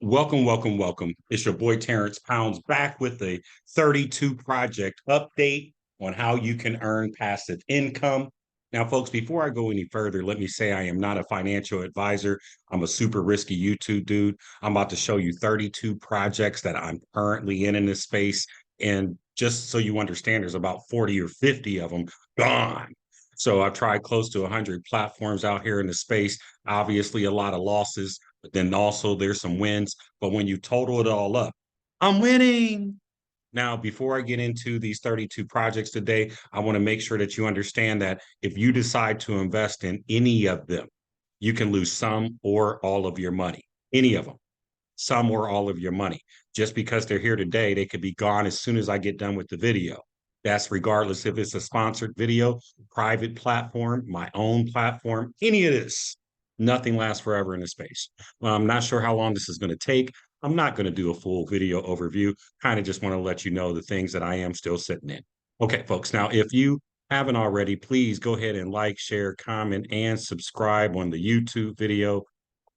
Welcome, welcome, welcome. It's your boy Terrence Pounds back with a 32 project update on how you can earn passive income. Now, folks, before I go any further, let me say I am not a financial advisor. I'm a super risky YouTube dude. I'm about to show you 32 projects that I'm currently in this space. And just so you understand, there's about 40 or 50 of them gone. So I've tried close to 100 platforms out here in the space. Obviously, a lot of losses, but then also there's some wins. But when you total it all up, I'm winning. Now, before I get into these 32 projects today, I want to make sure that you understand that if you decide to invest in any of them, you can lose some or all of your money. Any of them, some or all of your money. Just because they're here today, they could be gone as soon as I get done with the video. That's regardless if it's a sponsored video, private platform, my own platform, any of this. Nothing lasts forever in this space. Well, I'm not sure how long this is going to take. I'm not going to do a full video overview. Kind of just want to let you know the things that I am still sitting in. Okay, folks. Now, if you haven't already, please go ahead and like, share, comment, and subscribe on the YouTube video.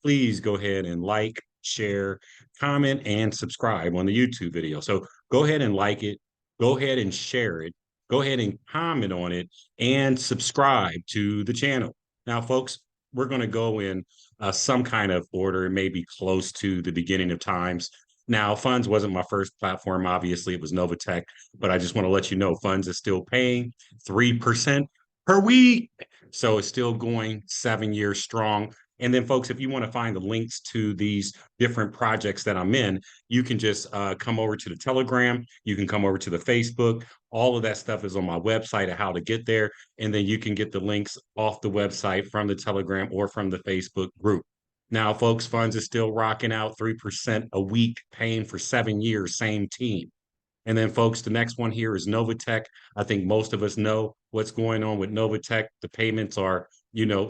Please go ahead and like, share, comment, and subscribe on the YouTube video. So go ahead and like it, go ahead and share it, go ahead and comment on it, and subscribe to the channel. Now, folks, we're going to go in some kind of order, maybe close to the beginning of times. Now, Funds wasn't my first platform. Obviously, it was Novatech, but I just want to let you know Funds is still paying 3% per week. So it's still going 7 years strong. And then, folks, if you want to find the links to these different projects that I'm in, you can just come over to the Telegram. You can come over to the Facebook. All of that stuff is on my website of how to get there. And then you can get the links off the website from the Telegram or from the Facebook group. Now, folks, Funds is still rocking out 3% a week, paying for 7 years, same team. And then, folks, the next one here is Novatech. I think most of us know what's going on with Novatech. The payments are,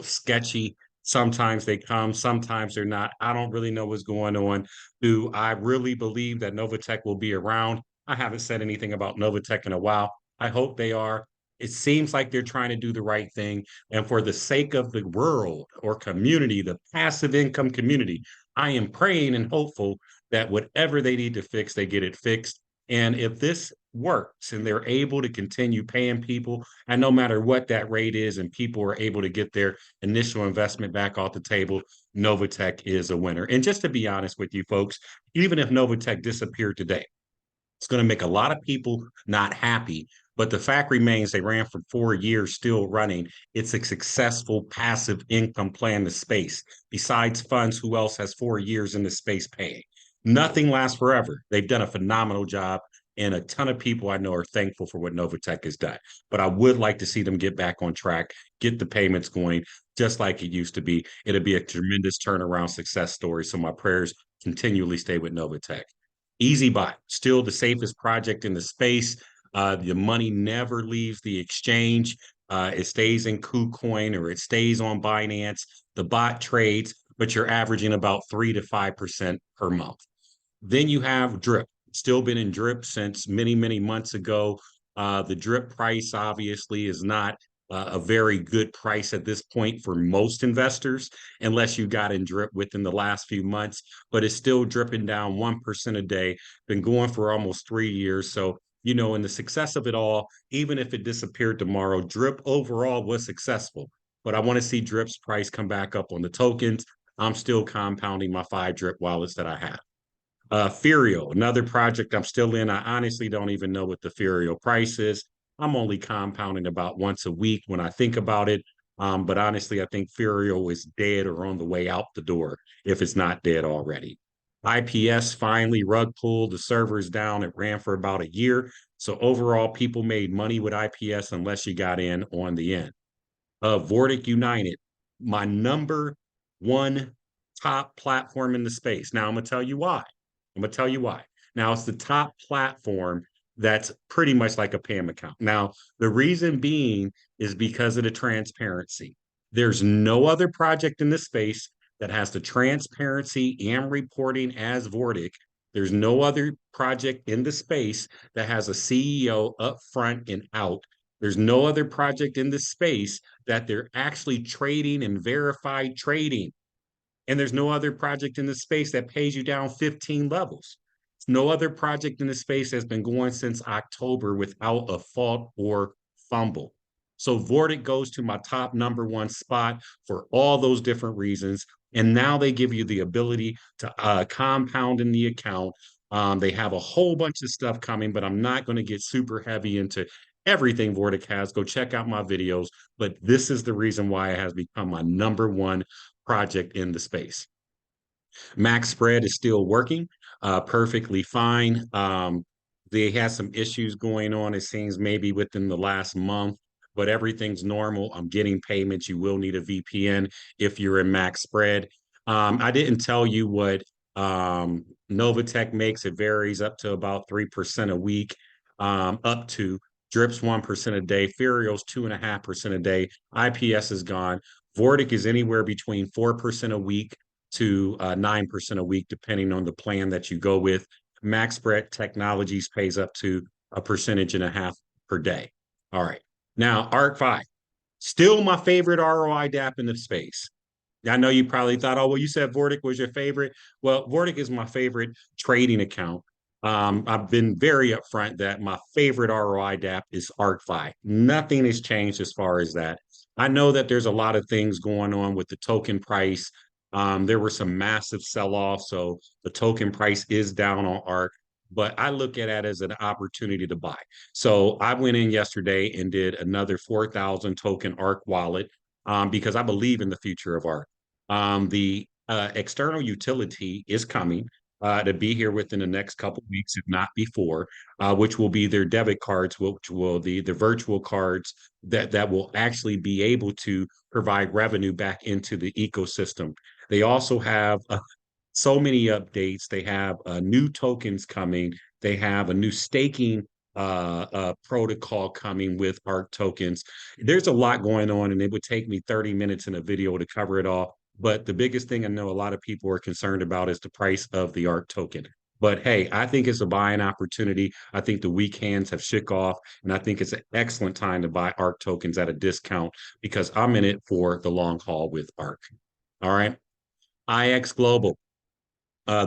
sketchy. Sometimes they come, sometimes they're not. I don't really know what's going on. Do I really believe that Novatech will be around? I haven't said anything about Novatech in a while. I hope they are. It seems like they're trying to do the right thing. And for the sake of the world or community, the passive income community, I am praying and hopeful that whatever they need to fix, they get it fixed. And if this works and they're able to continue paying people, and no matter what that rate is, and people are able to get their initial investment back off the table, Novatech is a winner. And just to be honest with you folks, even if Novatech disappeared today, it's going to make a lot of people not happy. But the fact remains they ran for 4 years still running. It's a successful passive income plan in the space. Besides Funds, who else has 4 years in the space paying? Nothing lasts forever. They've done a phenomenal job. And a ton of people I know are thankful for what Novatech has done. But I would like to see them get back on track, get the payments going just like it used to be. It'll be a tremendous turnaround success story. So my prayers continually stay with Novatech. EasyBot, still the safest project in the space. The money never leaves the exchange. It stays in KuCoin or it stays on Binance. The bot trades, but you're averaging about 3 to 5% per month. Then you have Drip, still been in Drip since many, many months ago. The Drip price obviously is not a very good price at this point for most investors, unless you got in Drip within the last few months, but it's still dripping down 1% a day, been going for almost 3 years. So, in the success of it all, even if it disappeared tomorrow, Drip overall was successful. But I want to see Drip's price come back up on the tokens. I'm still compounding my 5 Drip wallets that I have. Furio, another project I'm still in. I honestly don't even know what the Furio price is. I'm only compounding about once a week when I think about it. But honestly, I think Furio is dead or on the way out the door if it's not dead already. IPS finally rug pulled. The server is down. It ran for about a year. So overall, people made money with IPS unless you got in on the end. Vortic United, my number one top platform in the space. Now I'm gonna tell you why. I'm gonna tell you why. Now it's the top platform that's pretty much like a PAM account. Now the reason being is because of the transparency. There's no other project in this space that has the transparency and reporting as Vortic. There's no other project in the space that has a CEO up front and out. There's no other project in this space that they're actually trading and verified trading. And there's no other project in the space that pays you down 15 levels. There's no other project in the space that's been going since October without a fault or fumble. So Vortic goes to my top number one spot for all those different reasons. And now they give you the ability to compound in the account. They have a whole bunch of stuff coming, but I'm not going to get super heavy into everything Vortic has. Go check out my videos. But this is the reason why it has become my number one project in the space. Max spread is still working perfectly fine. They had some issues going on, it seems, maybe within the last month, but everything's normal. I'm getting payments. You will need a VPN if you're in max spread. I didn't tell you what Novatech makes. It varies up to about 3% a week, up to Drips 1% a day, Ferios 2.5% a day. IPS is gone. Vortic is anywhere between 4% a week to 9% a week, depending on the plan that you go with. Max Spread Technologies pays up to 1.5% per day. All right. Now, ARC-V, still my favorite ROI DApp in the space. I know you probably thought, oh, well, you said Vortic was your favorite. Well, Vortic is my favorite trading account. I've been very upfront that my favorite ROI DApp is ARC-V. Nothing has changed as far as that. I know that there's a lot of things going on with the token price. There were some massive sell-offs, so the token price is down on ARC, but I look at it as an opportunity to buy. So I went in yesterday and did another 4,000 token ARC wallet because I believe in the future of ARC. The external utility is coming to be here within the next couple weeks, if not before, which will be their debit cards, which will the virtual cards that will actually be able to provide revenue back into the ecosystem. They also have so many updates. They have new tokens coming. They have a new staking protocol coming with ARC tokens. There's a lot going on, and it would take me 30 minutes in a video to cover it all. But the biggest thing I know a lot of people are concerned about is the price of the ARC token. But hey, I think it's a buying opportunity. I think the weak hands have shook off, and I think it's an excellent time to buy ARC tokens at a discount because I'm in it for the long haul with ARC. All right. IX Global.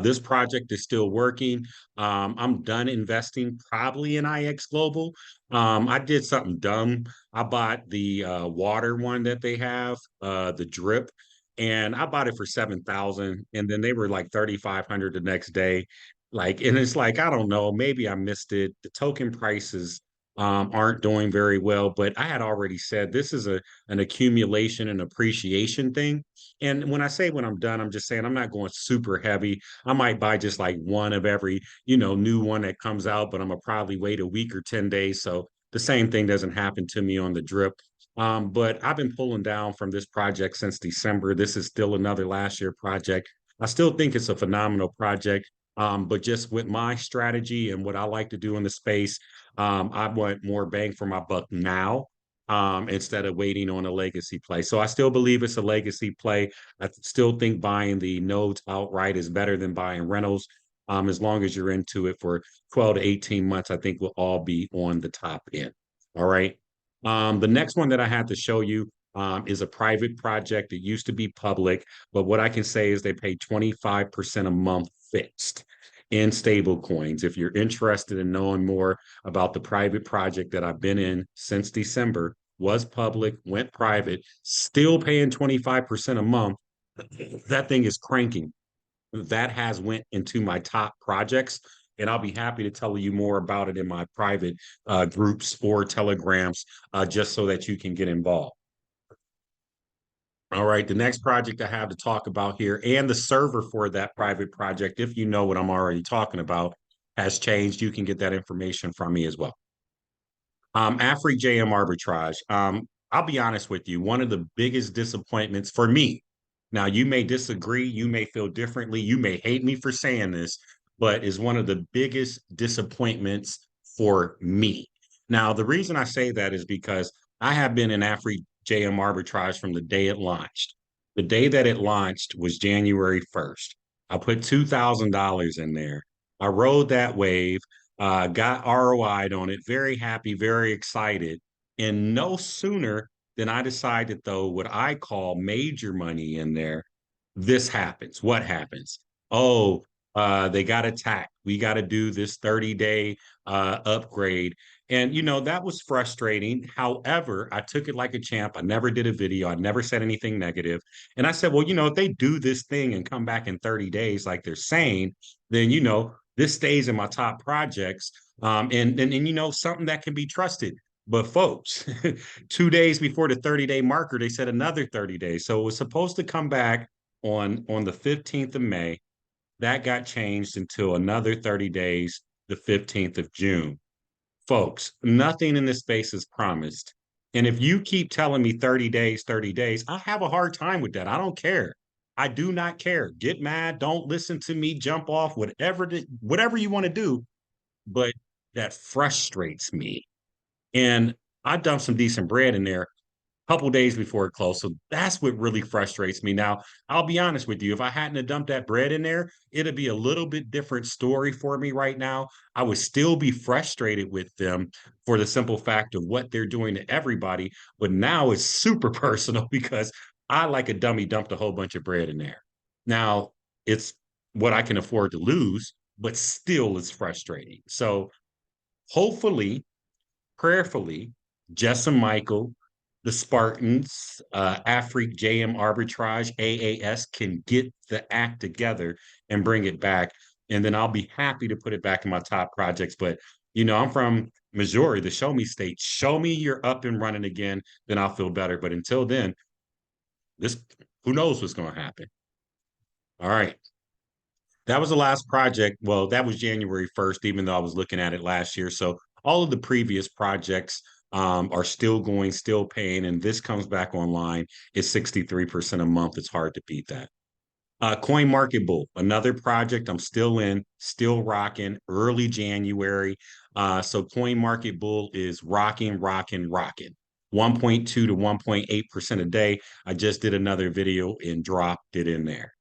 This project is still working. I'm done investing probably in IX Global. I did something dumb. I bought the water one that they have, the drip, and I bought it for 7,000, and then they were like 3,500 the next day. Like, and it's like, I don't know, maybe I missed it. The token prices aren't doing very well, but I had already said this is an accumulation and appreciation thing. And when I say when I'm done, I'm just saying I'm not going super heavy. I might buy just like one of every, new one that comes out, but I'm gonna probably wait a week or 10 days. So the same thing doesn't happen to me on the drip. But I've been pulling down from this project since December. This is still another last year project. I still think it's a phenomenal project. But just with my strategy and what I like to do in the space, I want more bang for my buck now instead of waiting on a legacy play. So I still believe it's a legacy play. I still think buying the nodes outright is better than buying rentals. As long as you're into it for 12 to 18 months, I think we'll all be on the top end. All right. The next one that I have to show you is a private project. It used to be public, but what I can say is they pay 25% a month fixed in stable coins. If you're interested in knowing more about the private project that I've been in since December, was public, went private, still paying 25% a month, that thing is cranking. That has went into my top projects, and I'll be happy to tell you more about it in my private groups or telegrams, just so that you can get involved. All right, the next project I have to talk about here, and the server for that private project, if you know what I'm already talking about, has changed. You can get that information from me as well. Afri JM arbitrage. I'll be honest with you, one of the biggest disappointments for me. Now, you may disagree, you may feel differently, you may hate me for saying this, but is one of the biggest disappointments for me. Now, the reason I say that is because I have been in Afri JM arbitrage from the day it launched. The day that it launched was January 1st. I put $2,000 in there. I rode that wave, got ROI'd on it, very happy, very excited. And no sooner than I decided, though, what I call major money in there, this happens. What happens? Oh, they got attacked. We got to do this 30-day upgrade. And, that was frustrating. However, I took it like a champ. I never did a video. I never said anything negative. And I said, well, if they do this thing and come back in 30 days, like they're saying, then, this stays in my top projects. And something that can be trusted. But folks, 2 days before the 30-day marker, they said another 30 days. So it was supposed to come back on the 15th of May. That got changed until another 30 days, the 15th of June. Folks, nothing in this space is promised. And if you keep telling me 30 days, I have a hard time with that. I don't care. I do not care. Get mad, don't listen to me, jump off, whatever you want to do, but that frustrates me. And I dumped some decent bread in there couple days before it closed. So that's what really frustrates me. Now, I'll be honest with you. If I hadn't have dumped that bread in there, it'd be a little bit different story for me right now. I would still be frustrated with them for the simple fact of what they're doing to everybody. But now it's super personal because I, like a dummy, dumped a whole bunch of bread in there. Now, it's what I can afford to lose, but still it's frustrating. So hopefully, prayerfully, Jess and Michael, the Spartans, Afrik JM Arbitrage, AAS can get the act together and bring it back. And then I'll be happy to put it back in my top projects. But, I'm from Missouri, the show me state. Show me you're up and running again, then I'll feel better. But until then, this who knows what's going to happen. All right. That was the last project. Well, that was January 1st, even though I was looking at it last year. So all of the previous projects are still going, still paying, and this comes back online. It's 63% a month. It's hard to beat that. Coin Market Bull, another project I'm still in, still rocking, early January. So Coin Market Bull is rocking, rocking, rocking. 1.2 to 1.8% a day. I just did another video and dropped it in there.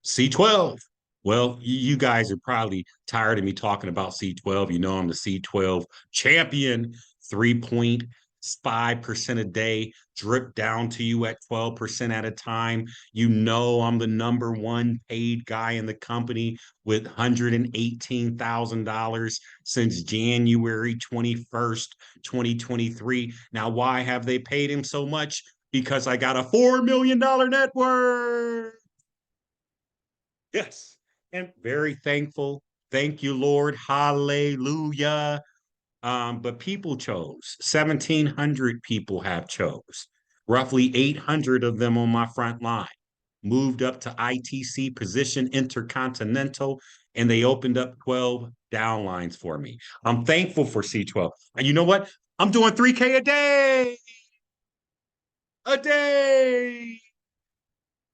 C12. Well, you guys are probably tired of me talking about C12. I'm the C12 champion, 3.5% a day, drip down to you at 12% at a time. I'm the number one paid guy in the company with $118,000 since January 21st, 2023. Now, why have they paid him so much? Because I got a $4 million network. Yes. And very thankful. Thank you, Lord. Hallelujah. But people chose. 1,700 people have chose. Roughly 800 of them on my front line. Moved up to ITC position intercontinental, and they opened up 12 downlines for me. I'm thankful for C12. And you know what? I'm doing 3K a day. A day.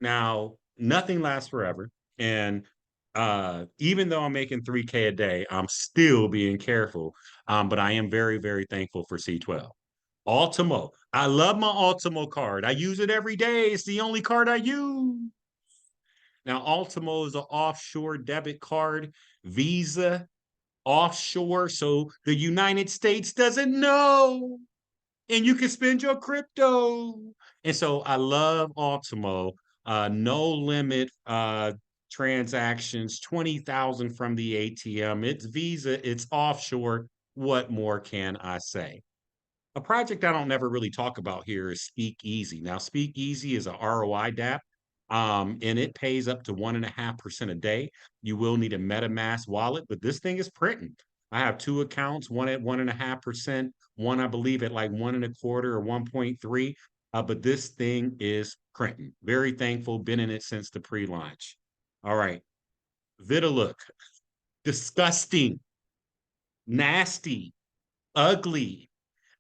Now, nothing lasts forever. And even though I'm making 3K a day, I'm still being careful. But I am very, very thankful for C12. Ultimo. I love my Ultimo card. I use it every day. It's the only card I use. Now, Ultimo is an offshore debit card, Visa offshore, so the United States doesn't know. And you can spend your crypto. And so I love Ultimo. No limit transactions, 20,000 from the ATM. It's Visa, it's offshore. What more can I say? A project I don't never really talk about here is Speakeasy. Now, Speakeasy is a ROI DApp, and it pays up to 1.5% a day. You will need a MetaMask wallet, but this thing is printing. I have two accounts, one at 1.5%, one I believe at like 1.25 or 1.3. But this thing is printing. Very thankful. Been in it since the pre-launch. All right, Vitalook, disgusting, nasty, ugly.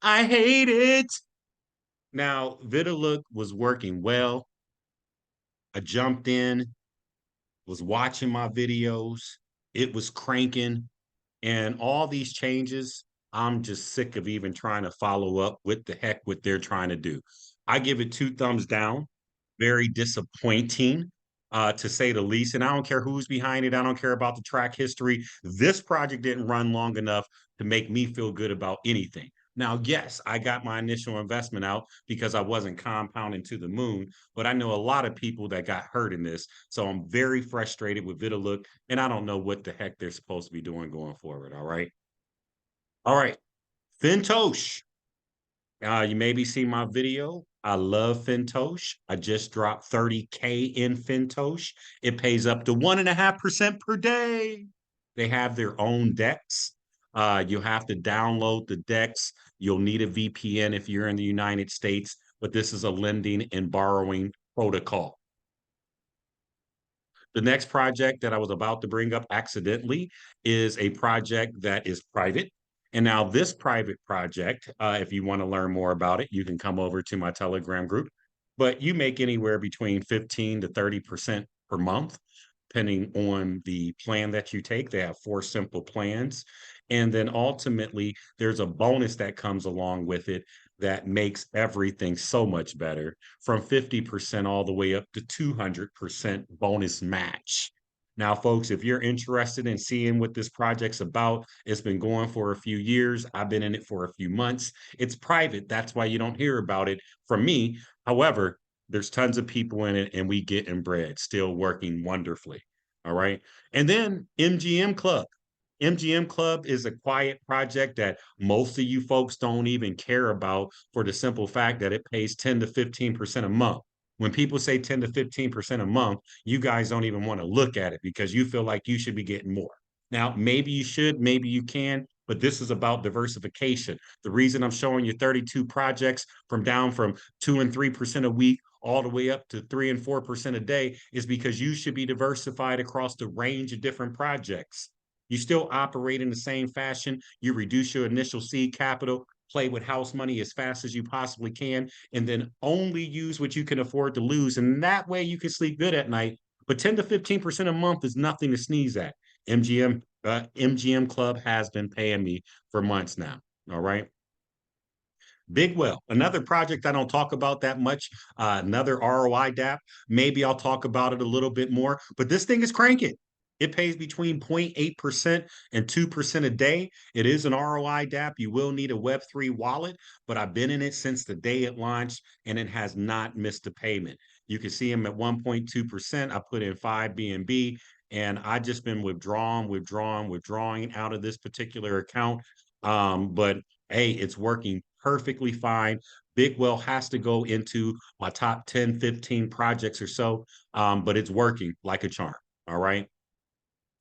I hate it. Now, Vitalook was working well. I jumped in, was watching my videos. It was cranking. And all these changes, I'm just sick of even trying to follow up with the heck what they're trying to do. I give it 2 thumbs down. Very disappointing, to say the least. And I don't care who's behind it. I don't care about the track history. This project didn't run long enough to make me feel good about anything. Now, yes, I got my initial investment out because I wasn't compounding to the moon, but I know a lot of people that got hurt in this. So I'm very frustrated with Vitalook, and I don't know what the heck they're supposed to be doing going forward. All right. All right. Fintosh. You maybe see my video. I love Fintosh. I just dropped 30K in Fintosh. It pays up to 1.5% per day. They have their own decks. You have to download the decks. You'll need a VPN if you're in the United States, but this is a lending and borrowing protocol. The next project that I was about to bring up accidentally is a project that is private. And now, this private project, if you want to learn more about it, you can come over to my Telegram group. But you make anywhere between 15 to 30% per month, depending on the plan that you take. They have four simple plans. And then ultimately, there's a bonus that comes along with it that makes everything so much better, from 50% all the way up to 200% bonus match. Now, folks, if you're interested in seeing what this project's about, it's been going for a few years. I've been in it for a few months. It's private. That's why you don't hear about it from me. However, there's tons of people in it, and we getting bread, still working wonderfully. All right. And then MGM Club. MGM Club is a quiet project that most of you folks don't even care about, for the simple fact that it pays 10 to 15% a month. When people say 10 to 15% a month, you guys don't even want to look at it because you feel like you should be getting more. Now, maybe you should, maybe you can, but this is about diversification. The reason I'm showing you 32 projects from down from 2 and 3% a week all the way up to 3 and 4% a day is because you should be diversified across the range of different projects. You still operate in the same fashion. You reduce your initial seed capital, play with house money as fast as you possibly can, and then only use what you can afford to lose. And that way you can sleep good at night. But 10 to 15% a month is nothing to sneeze at. MGM Club has been paying me for months now. All right. Big Well, another project I don't talk about that much, another ROI DApp. Maybe I'll talk about it a little bit more, but this thing is cranking. It pays between 0.8% and 2% a day. It is an ROI DApp. You will need a Web3 wallet, but I've been in it since the day it launched, and it has not missed a payment. You can see them at 1.2%. I put in 5 BNB, and I just been withdrawing out of this particular account. But hey, it's working perfectly fine. Big Well has to go into my top 10, 15 projects or so, but it's working like a charm. All right.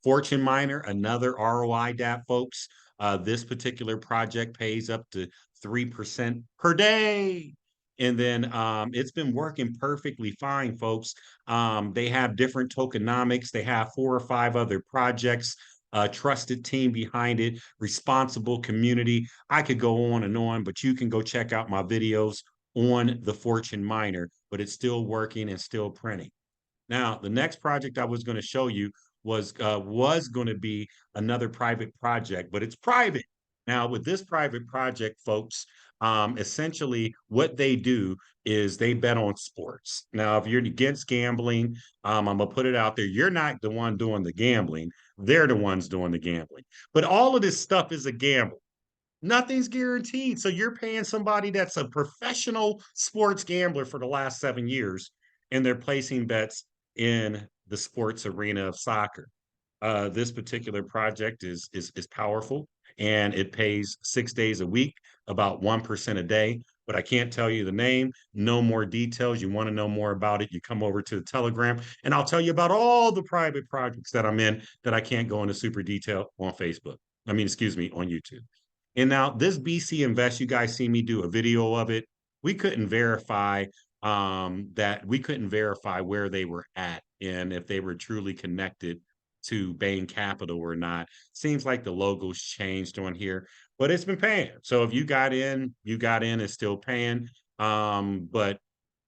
Fortune Miner, another ROI DApp, folks. This particular project pays up to 3% per day. And then it's been working perfectly fine, folks. They have different tokenomics. They have 4 or 5 other projects, a trusted team behind it, responsible community. I could go on, but you can go check out my videos on the Fortune Miner, but it's still working and still printing. Now, the next project I was going to show you was going to be another private project, but it's private. Now, with this private project, folks, essentially what they do is they bet on sports. Now, if you're against gambling, I'm gonna put it out there. You're not the one doing the gambling; they're the ones doing the gambling. But all of this stuff is a gamble. Nothing's guaranteed. So you're paying somebody that's a professional sports gambler for the last 7 years, and they're placing bets in the sports arena of soccer. This particular project is powerful, and it pays 6 days a week, about 1% a day. But I can't tell you the name. No more details. You want to know more about it, you come over to the Telegram, and I'll tell you about all the private projects that I'm in that I can't go into super detail on Facebook. I mean, excuse me, on YouTube. And now this BC Invest, you guys see me do a video of it. We couldn't verify that we couldn't verify where they were at and if they were truly connected to Bain Capital or not. Seems like the logo's changed on here, but it's been paying. So if you got in, you got in, it's still paying. But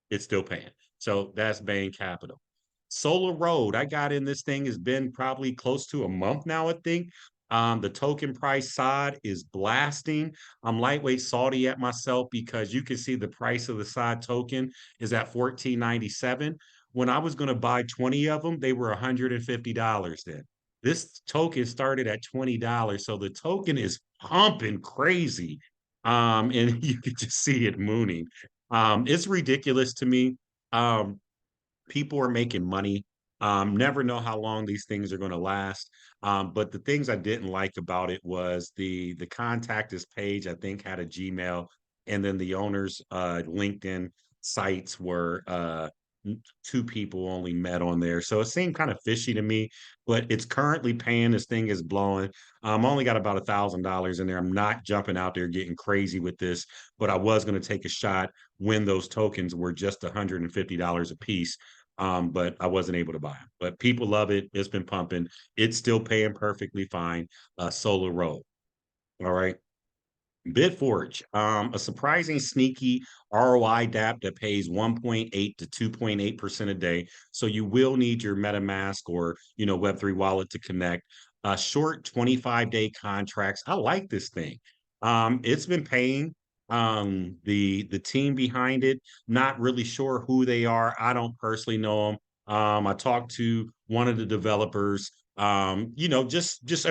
it's still paying. So that's Bain Capital. Solar Road, I got in this thing, has been probably close to a month now, I think. The token price side is blasting. I'm lightweight salty at myself because you can see the price of the side token is at 14.97. When I was going to buy 20 of them, they were $150 then. This token started at $20, so the token is pumping crazy. And you could just see it mooning. It's ridiculous to me. Um, People are making money. Never know how long these things are going to last. But the things I didn't like about it was the contact us page, I think, had a Gmail, and then the owner's LinkedIn sites were two people only met on there. So it seemed kind of fishy to me, but it's currently paying. This thing is blowing. Only got about $1,000 in there. I'm not jumping out there getting crazy with this, but I was going to take a shot when those tokens were just $150 a piece, but I wasn't able to buy them. But people love it. It's been pumping. It's still paying perfectly fine. Solar Road. All right. Bitforge, a surprising sneaky ROI DApp that pays 1.8 to 2.8% a day. So you will need your MetaMask or Web3 wallet to connect. Short 25-day contracts. I like this thing. It's been paying. The team behind it, not really sure who they are. I don't personally know them. I talked to one of the developers, just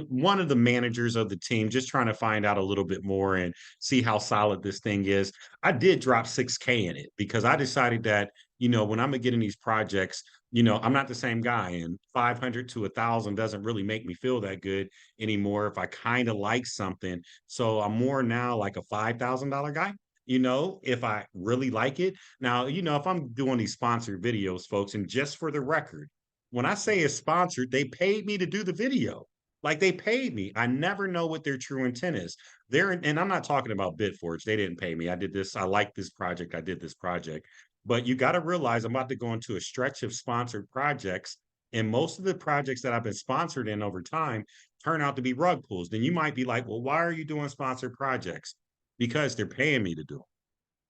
one of the managers of the team, just trying to find out a little bit more and see how solid this thing is. I did drop 6K in it because I decided that, when I'm gonna get in these projects, I'm not the same guy, and 500 to 1,000 doesn't really make me feel that good anymore if I kind of like something. So I'm more now like a $5,000 guy. If I really like it. Now, if I'm doing these sponsored videos, folks, and just for the record, when I say it's sponsored, they paid me to do the video. Like they paid me. I never know what their true intent is. And I'm not talking about Bitforge. They didn't pay me. I did this. I like this project. I did this project. But you got to realize I'm about to go into a stretch of sponsored projects. And most of the projects that I've been sponsored in over time turn out to be rug pulls. Then you might be like, well, why are you doing sponsored projects? Because they're paying me to do them.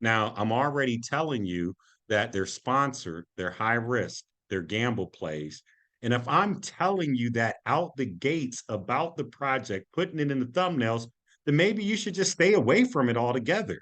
Now, I'm already telling you that they're sponsored, they're high risk, they're gamble plays. And if I'm telling you that out the gates about the project, putting it in the thumbnails, then maybe you should just stay away from it altogether.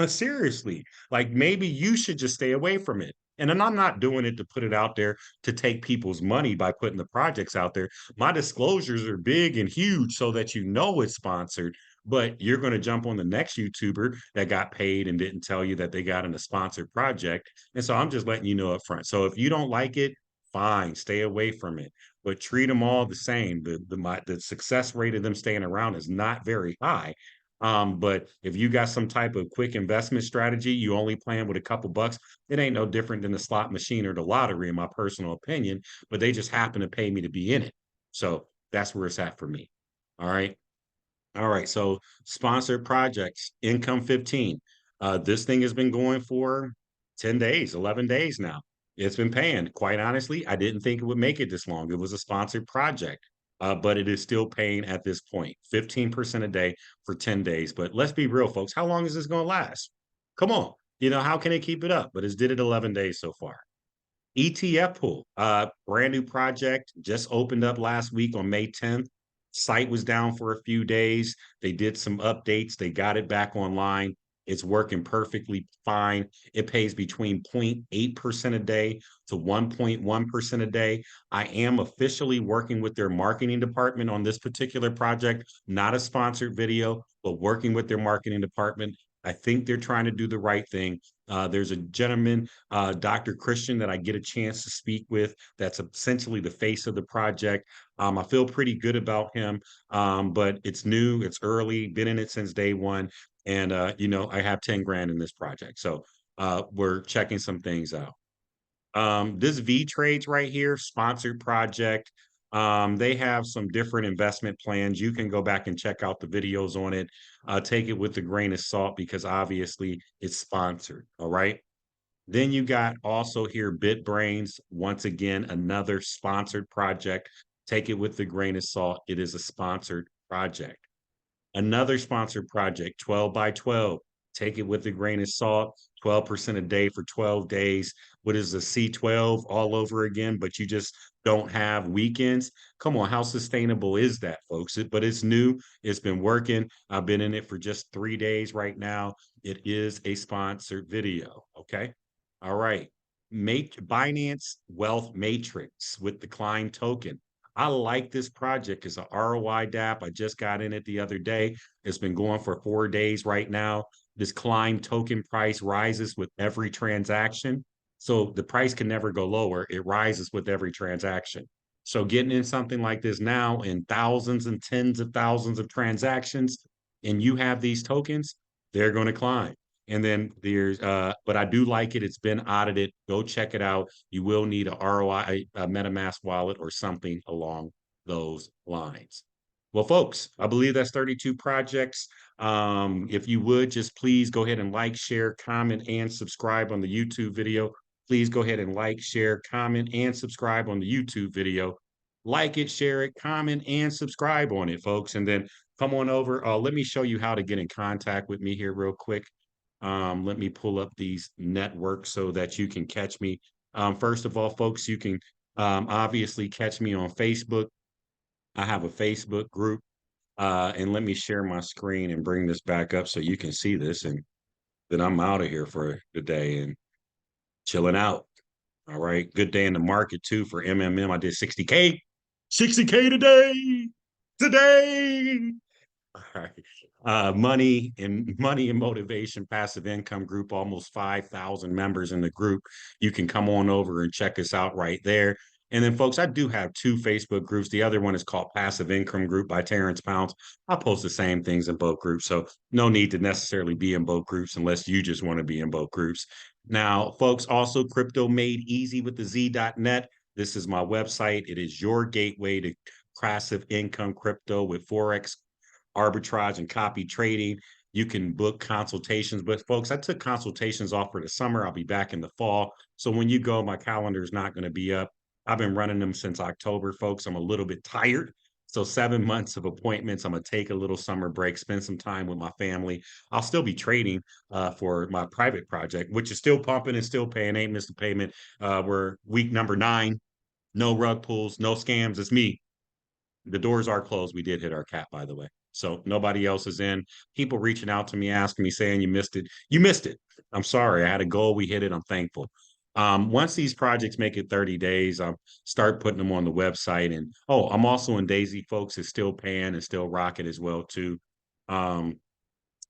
Seriously, like maybe you should just stay away from it. And then I'm not doing it to put it out there to take people's money by putting the projects out there. My disclosures are big and huge so that you know it's sponsored, but you're going to jump on the next YouTuber that got paid and didn't tell you that they got in a sponsored project. And so I'm just letting you know up front. So if you don't like it, fine, stay away from it, but treat them all the same. The success rate of them staying around is not very high. But if you got some type of quick investment strategy, you only playing with a couple bucks, it ain't no different than the slot machine or the lottery, in my personal opinion. But they just happen to pay me to be in it. So that's where it's at for me. All right. All right. So sponsored projects, income 15. This thing has been going for 10 days, 11 days now. It's been paying. Quite honestly, I didn't think it would make it this long. It was a sponsored project, but it is still paying at this point, 15% a day for 10 days. But let's be real, folks. How long is this going to last? Come on. How can it keep it up? But it's did it 11 days so far. ETF pool, brand new project, just opened up last week on May 10th. Site was down for a few days. They did some updates. They got it back online. It's working perfectly fine. It pays between 0.8% a day to 1.1% a day. I am officially working with their marketing department on this particular project, not a sponsored video, but working with their marketing department. I think they're trying to do the right thing. There's a gentleman, Dr. Christian, that I get a chance to speak with. That's essentially the face of the project. I feel pretty good about him, but it's new, it's early, been in it since day one. And, I have 10 grand in this project. So we're checking some things out. This V Trades right here, sponsored project. They have some different investment plans. You can go back and check out the videos on it. Take it with a grain of salt because obviously it's sponsored. All right. Then you got also here BitBrains, once again, another sponsored project. Take it with a grain of salt. It is a sponsored project. Another sponsored project, 12 by 12. Take it with a grain of salt, 12% a day for 12 days. What is a C12 all over again? But you just don't have weekends. Come on, how sustainable is that, folks? But it's new. It's been working. I've been in it for just 3 days right now. It is a sponsored video. Okay. All right. Make Binance Wealth Matrix with the Klein token. I like this project. It's a ROI DApp. I just got in it the other day. It's been going for 4 days right now. This Climb token price rises with every transaction. So the price can never go lower. It rises with every transaction. So getting in something like this now in thousands and tens of thousands of transactions, and you have these tokens, they're going to climb. And then but I do like it. It's been audited. Go check it out. You will need a ROI, a MetaMask wallet, or something along those lines. Well, folks, I believe that's 32 projects. If you would just please go ahead and like, share, comment, and subscribe on the YouTube video. Please go ahead and like, share, comment, and subscribe on the YouTube video. Like it, share it, comment, and subscribe on it, folks. And then come on over. Let me show you how to get in contact with me here real quick. Let me pull up these networks so that you can catch me. First of all, folks, you can obviously catch me on Facebook. I have a Facebook group. And let me share my screen and bring this back up so you can see this. And then I'm out of here for the day and chilling out. All right. Good day in the market too for MMM. I did 60K, 60K today. Today. All right. Money and motivation passive income group, almost 5,000 members in the group. You can come on over and check us out right there. And then, folks, I do have two Facebook groups. The other one is called Passive Income Group by Terrence Pounds. I post the same things in both groups. So no need to necessarily be in both groups unless you just want to be in both groups. Now, folks, also Crypto Made Easy with the Z.net. This is my website. It is your gateway to passive income crypto with Forex arbitrage and copy trading. You can book consultations. But folks, I took consultations off for the summer. I'll be back in the fall. So when you go, my calendar is not going to be up. I've been running them since October, folks. I'm a little bit tired. So 7 months of appointments. I'm gonna take a little summer break, spend some time with my family. I'll still be trading for my private project, which is still pumping and still paying. Ain't missed a payment. We're week number 9. No rug pulls, no scams. It's me. The doors are closed. We did hit our cap, by the way. So nobody else is in. People reaching out to me, asking me, saying you missed it. You missed it. I'm sorry. I had a goal. We hit it. I'm thankful. Once these projects make it 30 days, I'll start putting them on the website. And I'm also in Daisy, folks. Is still paying and still rocking as well too. Um,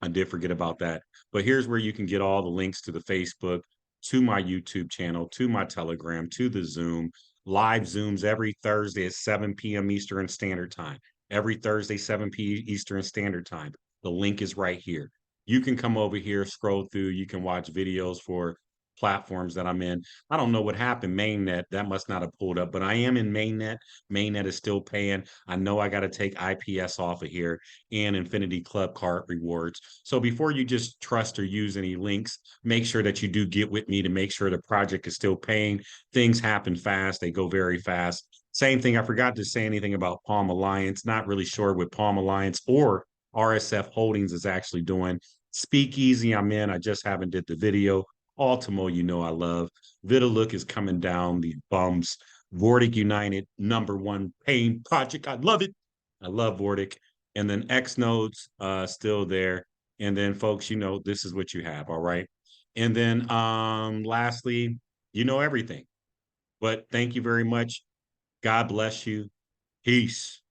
I did forget about that. But here's where you can get all the links to the Facebook, to my YouTube channel, to my Telegram, to the Zoom, live Zooms every Thursday at 7 p.m. Eastern Standard Time. Every Thursday, 7 p.m. Eastern Standard Time. The link is right here. You can come over here, scroll through. You can watch videos for platforms that I'm in. I don't know what happened. Mainnet, that must not have pulled up, but I am in Mainnet. Mainnet is still paying. I know I got to take IPS off of here and Infinity Club card rewards. So before you just trust or use any links, make sure that you do get with me to make sure the project is still paying. Things happen fast, they go very fast. Same thing, I forgot to say anything about Palm Alliance. Not really sure what Palm Alliance or RSF Holdings is actually doing. Speakeasy, I'm in. I just haven't did the video. Ultimo, you know I love. Vitalook is coming down, the bums. Vortic United, #1 paying project. I love it. I love Vortic. And then X nodes still there. And then folks, this is what you have, all right. And then lastly, everything. But thank you very much. God bless you. Peace.